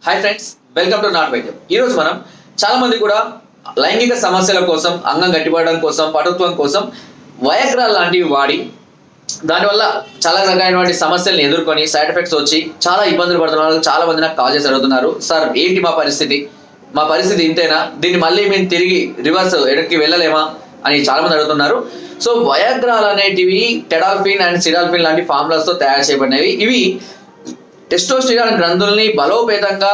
Hi friends, welcome to not వైద్యం. ఈరోజు మనం చాలా మంది కూడా లైంగిక సమస్యల కోసం, అంగం గట్టిపడడం కోసం, పటుత్వం కోసం వయాగ్రా లాంటివి వాడి దానివల్ల చాలా రకమైనటువంటి సమస్యలను ఎదుర్కొని సైడ్ ఎఫెక్ట్స్ వచ్చి చాలా ఇబ్బందులు పడుతున్నారు. చాలా మంది నాకు కాల్ చేసి అడుగుతున్నారు, సార్ ఏంటి మా పరిస్థితి ఇంతేనా, దీన్ని మళ్ళీ మేము తిరిగి రివర్స్ వెనక్కి వెళ్ళలేమా అని చాలా మంది అడుగుతున్నారు. సో వయాగ్రాలు అనేటివి టెడాల్ఫిన్ అండ్ సిడాల్ఫిన్ లాంటి ఫార్ములాస్తో తయారు చేయబడినవి. ఇవి టెస్టోస్టెరాన్ గ్రంథుల్ని బలోపేతంగా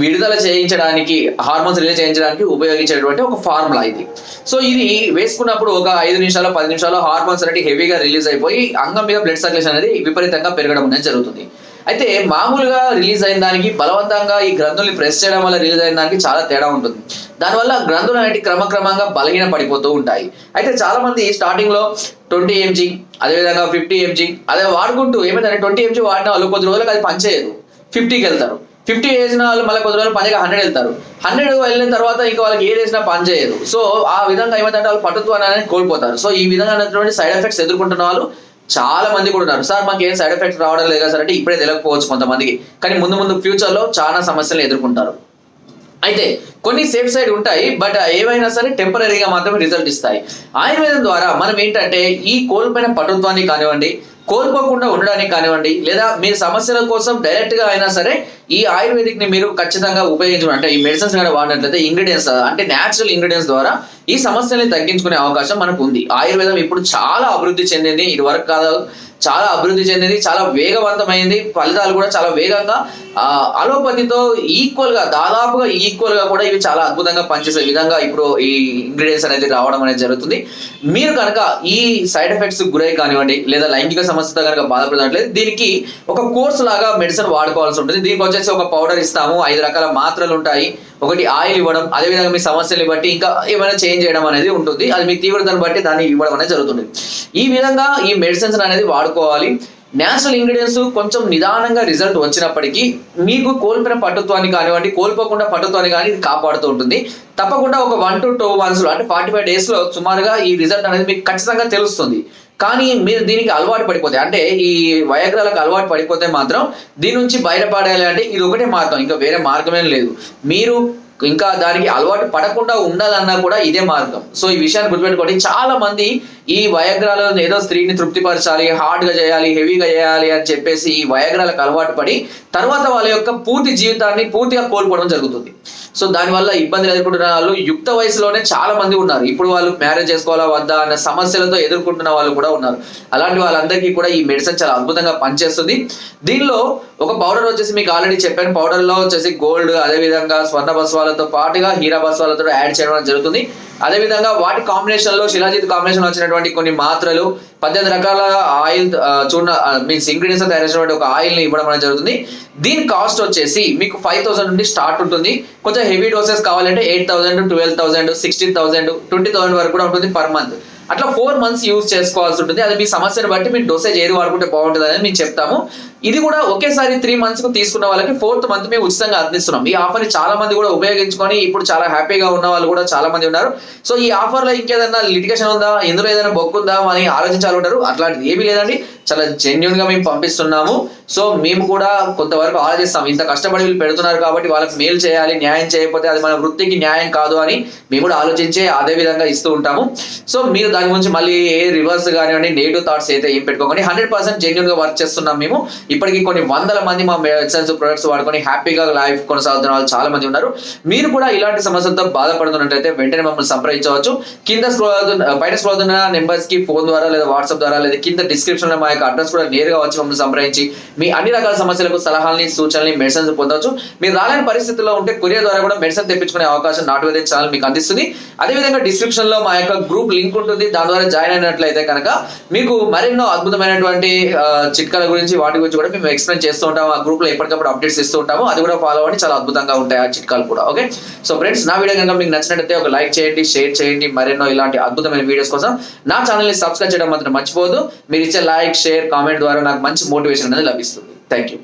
విడుదల చేయించడానికి, హార్మోన్స్ రిలీజ్ చేయించడానికి ఉపయోగించేటువంటి ఒక ఫార్ములా ఇది. సో ఇది వేసుకున్నప్పుడు ఒక 5 నిమిషాలు 10 నిమిషాలు హార్మోన్స్ అనేవి హెవీగా రిలీజ్ అయిపోయి అంగం మీద బ్లడ్ సర్క్యులేషన్ అనేది విపరీతంగా పెరగడం అనేది జరుగుతుంది. అయితే మామూలుగా రిలీజ్ అయిన దానికి, బలవంతంగా ఈ గ్రంథుల్ని ప్రెస్ చేయడం వల్ల రిలీజ్ అయిన దానికి చాలా తేడా ఉంటుంది. దానివల్ల గ్రంథులు అనేవి క్రమక్రమంగా బలహీన పడిపోతూ ఉంటాయి. అయితే చాలా మంది స్టార్టింగ్ లో 20 mg, అదేవిధంగా 50 mg అదే వాడుకుంటూ ఏమైందంటే 20 mg వాడిన వాళ్ళు కొద్ది రోజులకు అది పనిచేయదు, 50కి వెళ్తారు. 50 వేసిన వాళ్ళు మళ్ళీ కొద్ది రోజులు పనిగా 100 వెళ్తారు. 100 వెళ్ళిన తర్వాత ఇంకా వాళ్ళకి ఏది వేసినా పని చేయదు. సో ఆ విధంగా ఏమైందంటే వాళ్ళు పటుత్వాన్ని అనేది కోల్పోతారు. సో ఈ విధంగా సైడ్ ఎఫెక్ట్స్ ఎదుర్కొంటున్న వాళ్ళు చాలా మంది కూడా ఉన్నారు. సార్ మాకు ఏం సైడ్ ఎఫెక్ట్స్ రావడం లేదు సార్ అంటే ఇప్పుడే తెలియకపోవచ్చు కొంతమందికి, కానీ ముందు ఫ్యూచర్ లో చాలా సమస్యలు ఎదుర్కొంటారు. అయితే కొన్ని సేఫ్ సైడ్ ఉంటాయి, బట్ ఏవైనా సరే టెంపరీగా మాత్రమే రిజల్ట్ ఇస్తాయి. ఆయుర్వేదం ద్వారా మనం ఏంటంటే ఈ కోల్పోయిన పటుత్వాన్ని కానివ్వండి, కోల్పోకుండా ఉండడానికి కానివ్వండి, లేదా మీ సమస్యల కోసం డైరెక్ట్ గా అయినా సరే ఈ ఆయుర్వేదిక్ ని మీరు ఖచ్చితంగా ఉపయోగించడం, అంటే ఈ మెడిసిన్స్ కానీ వాడినట్లయితే ఇంగ్రీడియంట్స్ అంటే న్యాచురల్ ఇంగ్రీడియంట్స్ ద్వారా ఈ సమస్యల్ని తగ్గించుకునే అవకాశం మనకు ఉంది. ఆయుర్వేదం ఇప్పుడు చాలా అభివృద్ధి చెందింది, ఇది వరకు కాదు చాలా అభివృద్ధి చెందింది, చాలా వేగవంతమైంది, ఫలితాలు కూడా చాలా వేగంగా అలోపతితో దాదాపుగా ఈక్వల్ గా కూడా ఇవి చాలా అద్భుతంగా పనిచేసే విధంగా ఇప్పుడు ఈ ఇంగ్రీడియంట్స్ అనేది రావడం అనేది జరుగుతుంది. మీరు కనుక ఈ సైడ్ ఎఫెక్ట్స్ గురై కానివ్వండి, లేదా లైంగిక సమస్యతో కనుక బాధపడుతున్నట్లయితే దీనికి ఒక కోర్స్ లాగా మెడిసిన్ వాడుకోవాల్సి ఉంటుంది. దీనికి వచ్చేసి ఒక పౌడర్ ఇస్తాము, 5 రకాల మాత్రలు ఉంటాయి, ఒకటి ఆయిల్ ఇవ్వడం, అదేవిధంగా మీ సమస్యల్ని బట్టి ఇంకా ఏమైనా చేంజ్ చేయడం అనేది ఉంటుంది. అది మీ తీవ్రతను బట్టి దాన్ని ఇవ్వడం అనేది జరుగుతుంది. ఈ విధంగా ఈ మెడిసిన్స్ అనేది వాడుకోవాలి. నేచురల్ ఇంగ్రీడియంట్స్ కొంచెం నిదానంగా రిజల్ట్ వచ్చినప్పటికీ మీకు కోల్పోయిన పటుత్వాన్ని కానివ్వండి, కోల్పోకుండా పటుత్వాన్ని కానీ ఇది కాపాడుతూ ఉంటుంది. తప్పకుండా ఒక 1 to 2 months లో అంటే 45 days లో సుమారుగా ఈ రిజల్ట్ అనేది మీకు ఖచ్చితంగా తెలుస్తుంది. కానీ మీరు దీనికి అలవాటు పడిపోతే, అంటే ఈ వయాగ్రాలకు అలవాటు పడిపోతే మాత్రం దీని నుంచి బయటపడాలి అంటే ఇది ఒకటే మార్గం, ఇంకా వేరే మార్గమేం లేదు. మీరు ఇంకా దానికి అలవాటు పడకుండా ఉండాలన్నా కూడా ఇదే మార్గం. సో ఈ విషయాన్ని గుర్తుపెట్టుకోండి. చాలా మంది ఈ వయాగ్రాలను ఏదో స్త్రీని తృప్తిపరచాలి, హార్డ్ గా చేయాలి, హెవీగా చేయాలి అని చెప్పేసి ఈ వయాగ్రాలకు అలవాటు పడి తర్వాత వాళ్ళ యొక్క పూర్తి జీవితాన్ని పూర్తిగా కోల్పోవడం జరుగుతుంది. సో దానివల్ల ఇబ్బందులు ఎదుర్కొంటున్న వాళ్ళు యుక్త వయసులోనే చాలా మంది ఉన్నారు. ఇప్పుడు వాళ్ళు మ్యారేజ్ చేసుకోవాలా వద్దా అన్న సమస్యలతో ఎదుర్కొంటున్న వాళ్ళు కూడా ఉన్నారు. అలాంటి వాళ్ళందరికీ కూడా ఈ మెడిసిన్ చాలా అద్భుతంగా పనిచేస్తుంది. దీనిలో ఒక పౌడర్ వచ్చేసి మీకు ఆల్రెడీ చెప్పాను, పౌడర్ లో వచ్చేసి గోల్డ్, అదేవిధంగా స్వర్ణ భస్వాలతో పాటుగా హీరా భస్వాలతో యాడ్ చేయడం జరుగుతుంది. అదేవిధంగా వాటి కాంబినేషన్ లో శిలాజిత్ కాంబినేషన్ వచ్చినటువంటి కొన్ని మాత్రలు, 18 రకాల ఆయిల్ చూడ మీన్స్ ఇంగ్రీడియంట్స్ తయారు చేసినటువంటి ఒక ఆయిల్ ని ఇవ్వడం అనేది జరుగుతుంది. దీని కాస్ట్ వచ్చేసి మీకు 5,000 నుండి స్టార్ట్ ఉంటుంది. కొంచెం హెవీ డోసెస్ కావాలంటే 8,000, 12,000, 16,000, 20,000 వరకు కూడా ఉంటుంది పర్ మంత్. అట్లా 4 months యూజ్ చేసుకోవాల్సి ఉంటుంది. అది మీ సమస్యను బట్టి మీ డోసేజ్ ఏది వాడుకుంటే బాగుంటుంది అనేది మేము చెప్తాము. ఇది కూడా ఒకేసారి 3 months కు తీసుకున్న వాళ్ళకి 4th month మేము ఉచితంగా అందిస్తున్నాం. ఈ ఆఫర్ ని చాలా మంది కూడా ఉపయోగించుకొని ఇప్పుడు చాలా హ్యాపీగా ఉన్న వాళ్ళు కూడా చాలా మంది ఉన్నారు. సో ఈ ఆఫర్ లో ఇంకేదన్నా లిటిగేషన్ ఉందా, ఇందులో ఏదైనా బొక్కుందా అని ఆలోచించాలి ఉంటారు. అట్లాంటిది ఏమీ లేదండి, చాలా జెన్యున్ గా మేము పంపిస్తున్నాము. సో మేము కూడా కొంతవరకు ఆలోచిస్తాం, ఇంత కష్టపడి వీళ్ళు పెడుతున్నారు కాబట్టి వాళ్ళకి మేలు చేయాలి, న్యాయం చేయకపోతే అది మన వృత్తికి న్యాయం కాదు అని మేము కూడా ఆలోచించే అదే విధంగా ఇస్తూ ఉంటాము. సో మీరు దాని గురించి మళ్ళీ ఏ రివర్స్ కానివ్వండి, నెగిటివ్ థాట్స్ అయితే ఏం పెట్టుకోకండి. 100% జెన్యున్ గా వర్క్ చేస్తున్నాం మేము. ఇప్పటికీ కొన్ని 100 మంది మా మెడిసిన్స్ ప్రొడక్ట్స్ వాడుకొని హ్యాపీగా లైఫ్ కొనసాగుతున్న వాళ్ళు చాలా మంది ఉన్నారు. మీరు కూడా ఇలాంటి సమస్యలతో బాధపడుతున్నట్లయితే వెంటనే మమ్మల్ని సంప్రదించవచ్చు. పైన స్క్రోల్ అవుతున్న నెంబర్స్ కి ఫోన్ ద్వారా లేదా వాట్సాప్ ద్వారా లేదా కింద డిస్క్రిప్షన్ లో మా యొక్క అడ్రస్ కూడా నేరుగా వచ్చి మమ్మల్ని సంప్రదించి మీ అన్ని రకాల సమస్యలకు సలహాలని, సూచనలు, మెడిసిన్స్ పొందవచ్చు. మీరు రాలేని పరిస్థితుల్లో ఉంటే కొరియర్ ద్వారా కూడా మెడిసిన్ తెప్పించుకునే అవకాశం నాట్ వైద్యం ఛానల్ మీకు అందిస్తుంది. అదేవిధంగా డిస్క్రిప్షన్ లో మా యొక్క గ్రూప్ లింక్ ఉంటుంది, దాని ద్వారా జాయిన్ అయినట్లయితే కనుక మీకు మరెన్నో అద్భుతమైనటువంటి చిట్కాల గురించి వాటి గురించి కూడా మేము ఎక్స్ప్లెయిన్ చేస్తూ ఉంటాము. ఆ గ్రూప్ లో ఎప్పటికప్పుడు అప్డేట్స్ ఇస్తూ ఉంటాము. అది కూడా ఫాలో అవ్వండి, చాలా అద్భుతంగా ఉంటాయి ఆ చిట్కాలు కూడా. ఓకే, సో ఫ్రెండ్స్, నా వీడియో కనుక మీకు నచ్చినట్లయితే ఒక లైక్ చేయండి, షేర్ చేయండి. మరెన్నో ఇలాంటి అద్భుతమైన వీడియోస్ కోసం నా ఛానల్ ని సబ్స్క్రైబ్ చేయడం మాత్రం మర్చిపోవద్దు. మీరు ఇచ్చే లైక్, షేర్, కామెంట్ ద్వారా నాకు మంచి మోటివేషన్ అనేది లభిస్తుంది. Thank you.